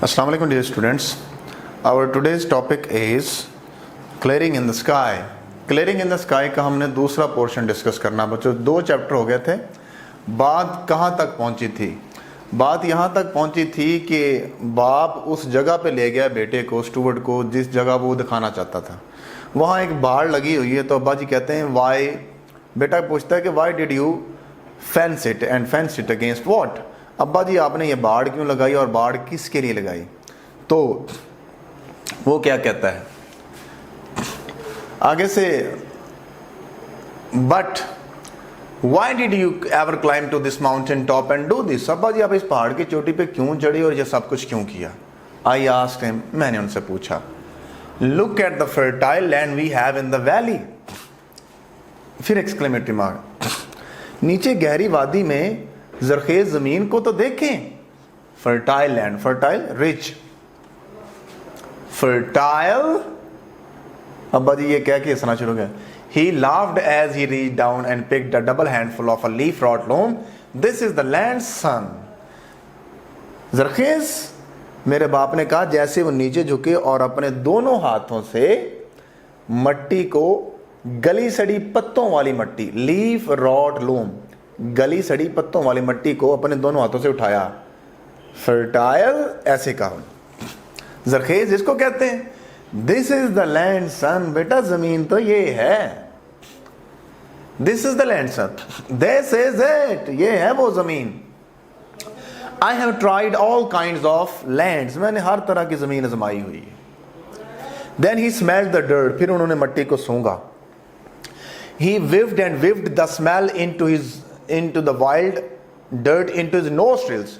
Assalamu alaikum dear students. Our today's topic is clearing in the sky. Clearing in the sky का हमने दूसरा portion discuss करना। बच्चों 2 chapter हो गए थे। बात कहाँ तक पहुँची थी? बात यहाँ तक पहुँची थी कि बाप उस जगह पे ले गया बेटे को, स्टूवर्ड को, जिस जगह वो दिखाना चाहता था। वहाँ एक बाड़ लगी हुई है, तो अब्बा जी कहते हैं वाई, बेटा पूछता है कि Y did you fence it and fence it against what? अब्बा जी आपने ये बाड़ क्यों लगाई और बाड़ किसके लिए लगाई? तो वो क्या कहता है आगे से, but why did you ever climb to this mountain top and do this? अब्बा जी आप इस पहाड़ की चोटी पे क्यों चढ़े और ये सब कुछ क्यों किया? आई आस्क्ड हिम, मैंने उनसे पूछा, look at the fertile land we have in the valley. फिर एक्सक्लेमेटरी मार्क, नीचे गहरी वादी में जरखेज जमीन को तो देखें। Fertile land, fertile rich, fertile. अब्बा जी ये कह के हंसना शुरू किया। He laughed as he reached down and picked a double handful of a leaf wrought loam. This is the land, son. जरखेज, मेरे बाप ने कहा जैसे वो नीचे झुके और अपने दोनों हाथों से मट्टी को, गली सड़ी पत्तों वाली मट्टी, लीफ रॉट लूम, गली सड़ी पत्तों वाली मट्टी को अपने दोनों हाथों से उठाया। फर्टाइल ऐसे कहा। जरखेज इसको कहते हैं this is the land son, बेटा जमीन तो ये है। This is the land son, this is it, ये है वो जमीन। I have tried all kind of lands, मैंने हर तरह की जमीन आजमाई हुई है। Then he smelled the dirt, फिर उन्होंने मट्टी को सूंघा। He weaved and weaved the smell into the wild dirt into his nostrils.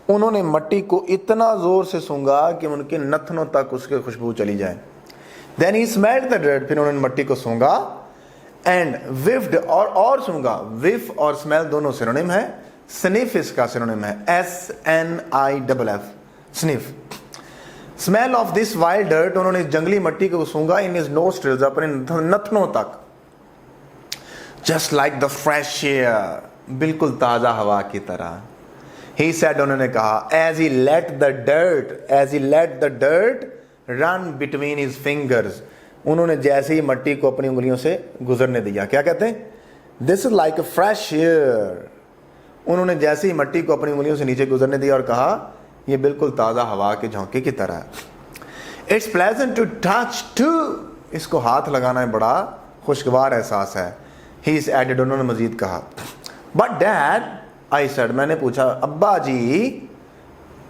उन्होंने मट्टी को इतना जोर से सूंघा कि उनके नथनों तक उसकी खुशबू चली जाए। Then he smelled the dirt, फिर उन्होंने मट्टी को सूंघा। And whiffed, और सूंघा। whiff और smell दोनों सिनोनिम है। sniff इसका सिनोनिम है, SNIFF, sniff। smell of this wild dirt, उन्होंने जंगली मट्टी को सूंघा in his nostrils, अपने नथनों तक। just like the fresh air, बिल्कुल ताज़ा हवा की तरह। He said, उन्होंने कहा, as he let the dirt run between his fingers, उन्होंने जैसे ही मट्टी को अपनी उंगलियों से गुजरने दिया। क्या कहते हैं? This is like a fresh air, उन्होंने जैसे ही मट्टी को अपनी उंगलियों से नीचे गुजरने दिया और कहा यह बिल्कुल ताज़ा हवा के झोंके की तरह है। It's pleasant to touch too, इसको हाथ लगाना बड़ा खुशगवार एहसास है। He added, उन्होंने मजीद कहा, But Dad, I said, मैंने पूछा, अब्बा जी,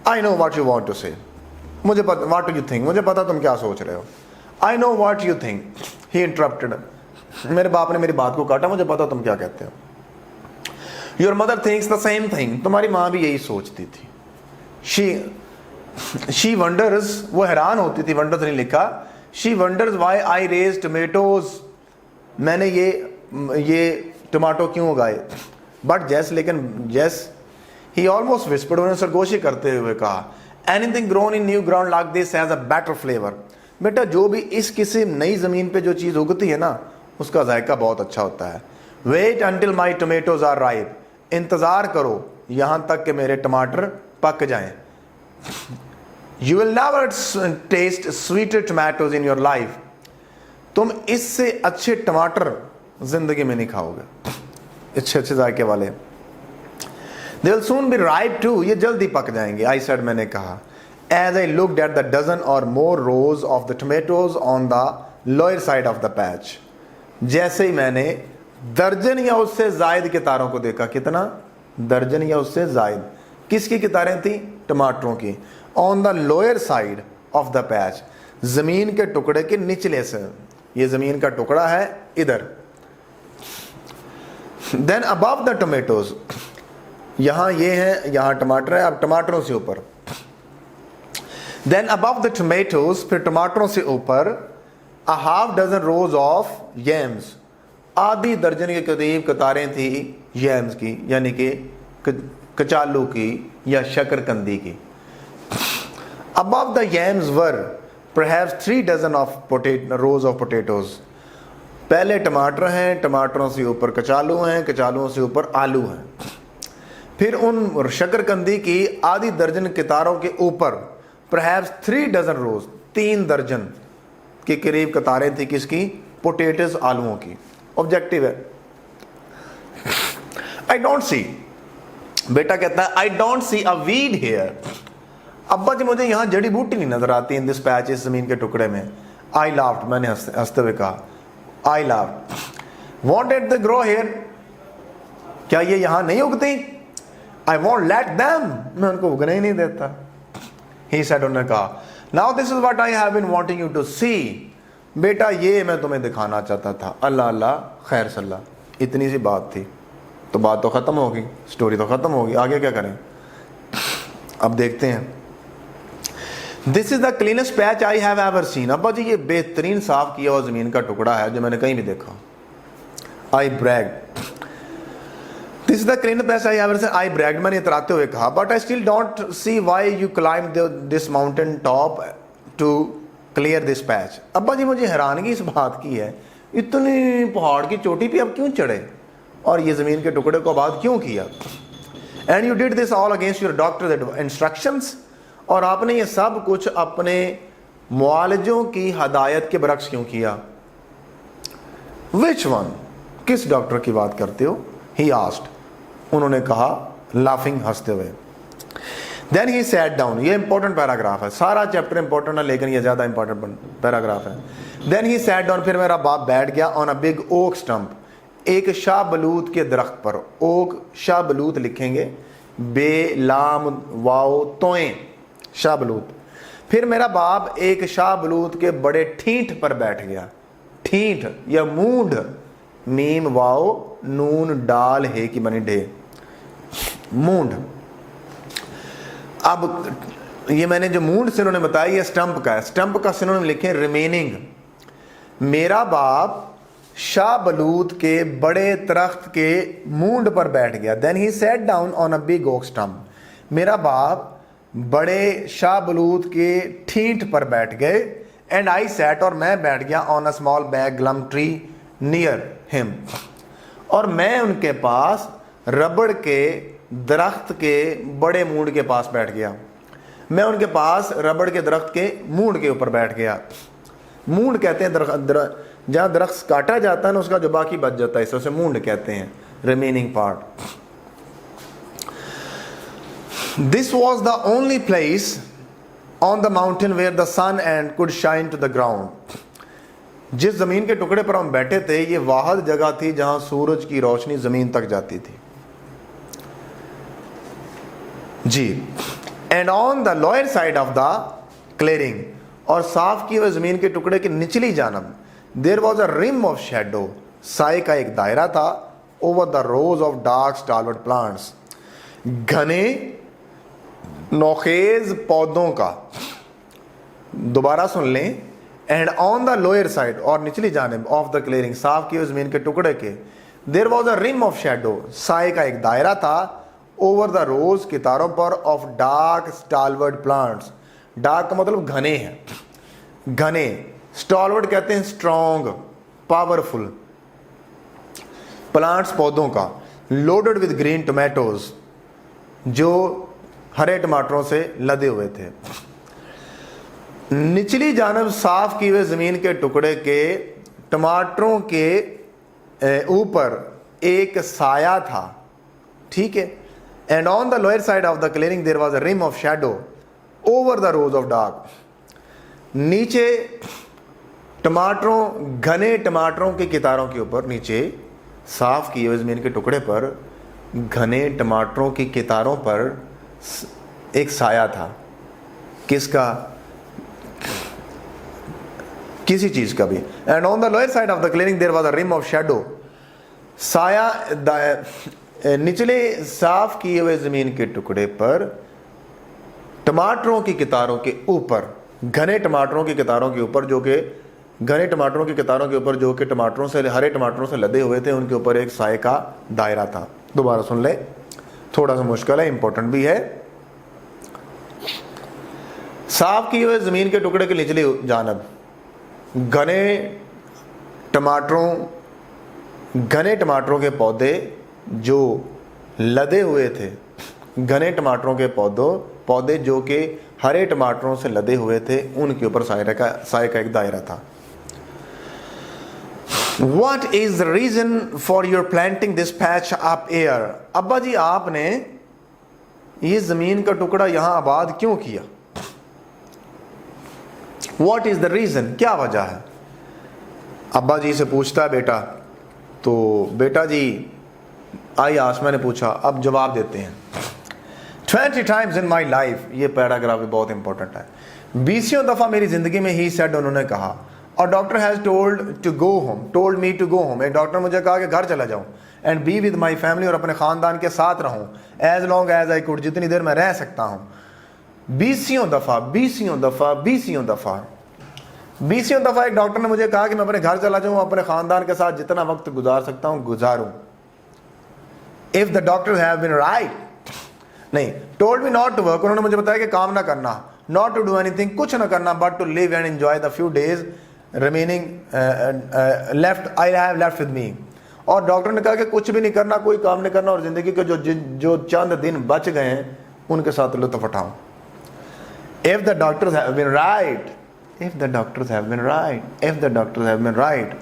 I know what you want to say, मुझे पता, what do you think, मुझे पता तुम क्या सोच रहे हो। I know what you think, he interrupted, मेरे बाप ने मेरी बात को काटा, मुझे पता तुम क्या कहते हो। Your mother thinks the same thing, तुम्हारी माँ भी यही सोचती थी। She wonders, वो हैरान होती थी, wonders नहीं लिखा, she wonders why I raised tomatoes, मैंने ये टमाटो क्यों उगाए। बट जैस, लेकिन जैस, ही ऑलमोस्ट विस्पर्ड, उन्होंने सरगोशी करते हुए कहा, anything grown in new ground like this has a better flavour, बेटा जो भी इस किसी नई जमीन पे जो चीज़ उगती है ना, उसका जायका बहुत अच्छा होता है। Wait until my tomatoes are ripe, इंतज़ार करो यहाँ तक कि मेरे टमाटर पक जाएं। You will never taste sweeter tomatoes in your life, तुम इससे अच्छे टमाटर जिंदगी में नहीं खाओगे, अच्छे जायके वाले। They will soon be ripe too, ये जल्दी पक जाएंगे। I said, मैंने कहा, as I looked at the dozen or more rows of the tomatoes on the lower side of the patch, जैसे ही मैंने दर्जन या उससे जायद कितारों को देखा। कितना? दर्जन या उससे जायद। किसकी कितारें थी? टमाटरों की। On the lower side of the patch, जमीन के टुकड़े के निचले से, ये जमीन का टुकड़ा है इधर। Then above the tomatoes, यहाँ ये है, यहाँ टमाटर है, अब टमाटरों से ऊपर। Then above the tomatoes, फिर टमाटरों से ऊपर, a half dozen rows of yams, आधी दर्जन के करीब कतारें थी yams की, यानी कि कचालू की या शकरकंदी की। Above the yams were perhaps 3 dozen of rows of potatoes, पहले टमाटर हैं, टमाटरों से ऊपर कचालू हैं, कचालुओं से ऊपर आलू हैं। फिर उन शकरकंदी की आधी दर्जन कितारों के ऊपर परहैप्स 3 डजन रोज, 3 दर्जन के करीब कतारें थी किसकी? पोटेटोज, आलूओं की। ऑब्जेक्टिव है आई डोंट सी, बेटा कहता है I don't see a weed here, अब्बा जी मुझे यहां जड़ी बूटी नहीं नजर आती इन दिस पैच, इस जमीन के टुकड़े में। आई लाफ्ड, मैंने हंसते हुए कहा, I laughed. Wanted the grow hair, क्या ये यहां नहीं उगती? आई वॉन्ट लेट देम, मैं उनको उगने ही नहीं देता। ही सेड, उन्होंने कहा, now this is what I have been wanting you to see, बेटा ये मैं तुम्हें दिखाना चाहता था। अल्लाह अल्लाह खैर सल्ला, इतनी सी बात थी, तो बात तो खत्म होगी, स्टोरी तो खत्म होगी, आगे क्या करें? अब देखते हैं। This is the cleanest patch I have ever scene, अब्बा जी ये बेहतरीन साफ किया हुआ जमीन का टुकड़ा है जो मैंने कहीं भी देखा। I brag, this is the cleanest patch I have ever seen, I brag, मैंने इतराते हुए कहा, but I still don't see why you climb this mountain top to clear this patch. अब्बा जी मुझे हैरानगी इस बात की है, इतनी पहाड़ की चोटी पे अब क्यों चढ़े और ये जमीन के टुकड़े को आबाद क्यों किया? And you did this all against your doctor instructions, और आपने ये सब कुछ अपने मुआलिजों की हदायत के बरक्स क्यों किया? विच वन, किस डॉक्टर की बात करते हो? ही आस्क्ड, उन्होंने कहा लाफिंग, हंसते हुए। देन ही सैट डाउन, ये इंपॉर्टेंट पैराग्राफ है, सारा चैप्टर इंपॉर्टेंट है लेकिन ये ज्यादा इंपॉर्टेंट पैराग्राफ है। देन ही सैट डाउन, फिर मेरा बाप बैठ गया, on a big oak stump, एक शाहबलूत के दरख्त पर। ओक, शाहबलूत लिखेंगे, बे लाम वाओ तोए, शाहबलूत। फिर मेरा बाप एक शाहबलूत के बड़े ठीठ पर बैठ गया। ठीठ या मूंढ, मीम वाओ नून डाल है की बनी ढे, मूंढ। अब ये मैंने जो मूंढ से उन्होंने बताया ये स्टंप का है, स्टंप का सिनोनिम लिखे रिमेनिंग। मेरा बाप शाहबलूत के बड़े दरख्त के मूंढ पर बैठ गया। Then he sat down on a big oak stump, मेरा बाप बड़े शाहबलूत के ठीठ पर बैठ गए। एंड आई सैट, और मैं बैठ गया, on a small bag glum tree near him, और मैं उनके पास रबड़ के दरख्त के बड़े मूंढ के पास बैठ गया। मैं उनके पास रबड़ के दरख्त के मूंढ के ऊपर बैठ गया। मूंढ कहते हैं जहाँ दरख्त काटा जाता है ना, उसका जो बाकी बच जाता है, इसे उसे मूंढ कहते हैं, remaining part. This was the only place on the mountain where the sun and could shine to the ground. जिस जमीन के टुकड़े पर हम बैठे थे, ये वाहिद जगह थी जहां सूरज की रोशनी जमीन तक जाती थी जी। And on the lower side of the clearing, और साफ किए हुए जमीन के टुकड़े की निचली जानब, there was a rim of shadow, साए का एक दायरा था, over the rows of dark stalwart plants, घने नौखेज पौधों का। दोबारा सुन लें। And on the lower side, और निचली जानिब, ऑफ द क्लियरिंग, साफ किए जमीन के टुकड़े के, there was a rim of shadow, साए का एक दायरा था, ओवर द रोज, कितारों पर, of dark stalwart plants. Dark का मतलब घने हैं, घने। स्टालवर्ड कहते हैं स्ट्रॉन्ग, पावरफुल। प्लांट्स पौधों का, लोडेड विद ग्रीन टोमेटोज, जो हरे टमाटरों से लदे हुए थे। निचली जानब साफ किए हुए जमीन के टुकड़े के टमाटरों के ऊपर एक साया था, ठीक है। And on the lower side of the clearing there was a rim of shadow over the rows of dark. नीचे टमाटरों, घने टमाटरों की कितारों के ऊपर, नीचे साफ किए हुए जमीन के टुकड़े पर घने टमाटरों की कितारों पर एक साया था। किसका? किसी चीज का भी। And on the lower side of the clearing there was a rim of shadow, साया निचले साफ किए हुए जमीन के टुकड़े पर टमाटरों की कितारों के ऊपर, घने टमाटरों की कितारों के ऊपर, जो कि घने टमाटरों की कितारों के ऊपर जो कि टमाटरों से, हरे टमाटरों से लदे हुए थे, उनके ऊपर एक साए का दायरा था। दोबारा सुन ले, थोड़ा सा मुश्किल है, इंपॉर्टेंट भी है। साफ किए हुए जमीन के टुकड़े के निचली जानब घने टमाटरों के पौधे जो लदे हुए थे, घने टमाटरों के पौधे जो कि हरे टमाटरों से लदे हुए थे, उनके ऊपर साए का एक दायरा था। What is the reason for your planting this patch up here? अब्बा जी आपने ये जमीन का टुकड़ा यहां आबाद क्यों किया? What is the reason? क्या वजह है? अब्बा जी से पूछता है बेटा, तो बेटा जी आई आसमा ने पूछा, अब जवाब देते हैं। 20 times in my life, ये पैराग्राफ भी बहुत इंपॉर्टेंट है। 20 दफ़ा मेरी ज़िंदगी में ही सेड उन्होंने कहा, और doctor has told me to go home, एक डॉक्टर मुझे कहा कि घर चला जाऊँ, and be with my family, और अपने ख़ानदान के साथ रहूँ, as long as I could, जितनी देर मैं रह सकता हूँ। 20 दफ़ा एक डॉक्टर ने मुझे कहा कि मैं अपने घर चला जाऊँ, अपने ख़ानदान के साथ जितना वक्त गुजार सकता हूँ गुजारूँ। If the doctor have been right, नहीं, told me not to work, उन्होंने मुझे बताया कि काम ना करना, नॉट टू डू एनीथिंग, कुछ ना करना, but to live and enjoy the few days remaining left I have left with me, और डॉक्टर ने कहा कि कुछ भी नहीं करना, कोई काम नहीं करना, और ज़िंदगी के जो चंद दिन बच गए हैं उनके साथ लुत्फ़ उठाऊँ। If the doctors have been right, if the doctors have been right,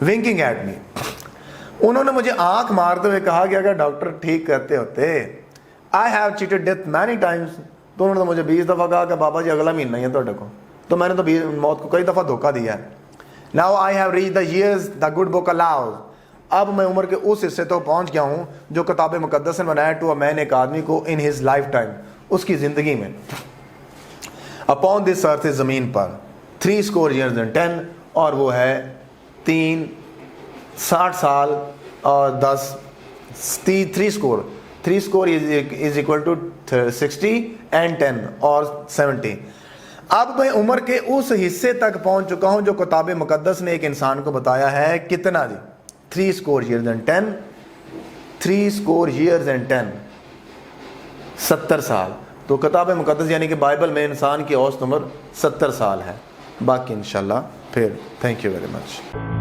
winking at me, उन्होंने मुझे आंख मारते हुए कहा कि अगर डॉक्टर ठीक कहते होते, I have cheated death many times, तो उन्होंने मुझे 20 दफ़ा कहा कि बाबा जी अगला महीना ही है ਤੁਹਾਡੇ को, तो मैंने तो मौत को कई दफ़ा धोखा दिया है। Now I have reached the years the good book allows, अब मैं उम्र के उस हिस्से तो पहुंच गया हूं जो किताब मुकद्दस ने बनाया टू अ मैन, एक आदमी को, इन हिज लाइफ टाइम, उसकी ज़िंदगी में, अपॉन दिस अर्थ, इस ज़मीन पर, 60 years and 10, और वो है 60 साल और 10, 3 इज इक्वल टू 60 and 10 और 70। अब मैं उम्र के उस हिस्से तक पहुंच चुका हूं जो किताब मुकद्दस ने एक इंसान को बताया है, कितना जी? 60 years and 10, 60 years and 10, 70 साल। तो किताब मुकद्दस यानी कि बाइबल में इंसान की औसत उम्र 70 साल है। बाकी इंशाल्लाह फिर। Thank you very much.